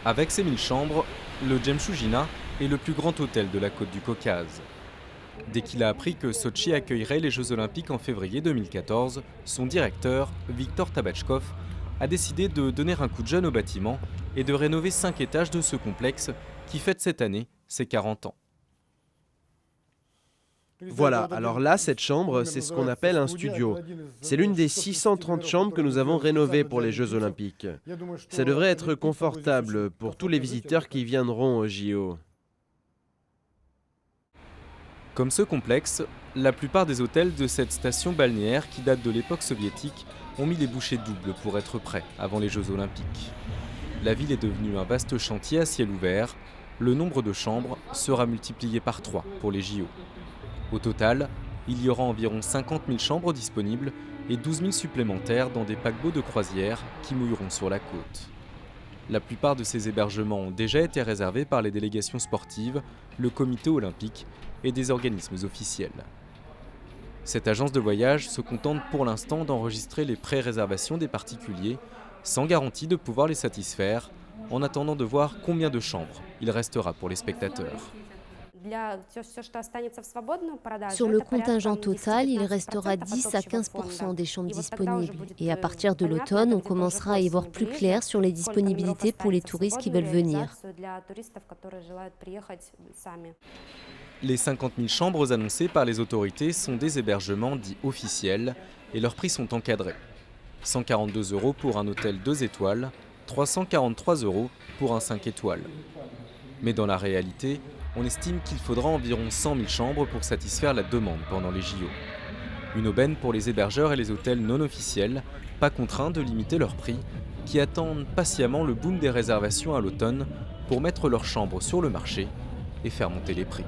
Avec ses 1000 chambres, le Jemchoujina est le plus grand hôtel de la côte du Caucase. Dès qu'il a appris que Sotchi accueillerait les Jeux Olympiques en février 2014, son directeur, Viktor Tabachkov, a décidé de donner un coup de jeune au bâtiment et de rénover 5 étages de ce complexe qui fête cette année ses 40 ans. Voilà, alors là, cette chambre, c'est ce qu'on appelle un studio. C'est l'une des 630 chambres que nous avons rénovées pour les Jeux Olympiques. Ça devrait être confortable pour tous les visiteurs qui viendront au JO. Comme ce complexe, la plupart des hôtels de cette station balnéaire qui date de l'époque soviétique ont mis les bouchées doubles pour être prêts avant les Jeux Olympiques. La ville est devenue un vaste chantier à ciel ouvert. Le nombre de chambres sera multiplié par 3 pour les JO. Au total, il y aura environ 50 000 chambres disponibles et 12 000 supplémentaires dans des paquebots de croisière qui mouilleront sur la côte. La plupart de ces hébergements ont déjà été réservés par les délégations sportives, le comité olympique et des organismes officiels. Cette agence de voyage se contente pour l'instant d'enregistrer les pré-réservations des particuliers, sans garantie de pouvoir les satisfaire, en attendant de voir combien de chambres il restera pour les spectateurs. Sur le contingent total, il restera 10 à 15% des chambres disponibles. Et à partir de l'automne, on commencera à y voir plus clair sur les disponibilités pour les touristes qui veulent venir. Les 50 000 chambres annoncées par les autorités sont des hébergements dits officiels et leurs prix sont encadrés. 142 € pour un hôtel 2 étoiles, 343 € pour un 5 étoiles. Mais dans la réalité, on estime qu'il faudra environ 100 000 chambres pour satisfaire la demande pendant les JO. Une aubaine pour les hébergeurs et les hôtels non officiels, pas contraints de limiter leurs prix, qui attendent patiemment le boom des réservations à l'automne pour mettre leurs chambres sur le marché et faire monter les prix.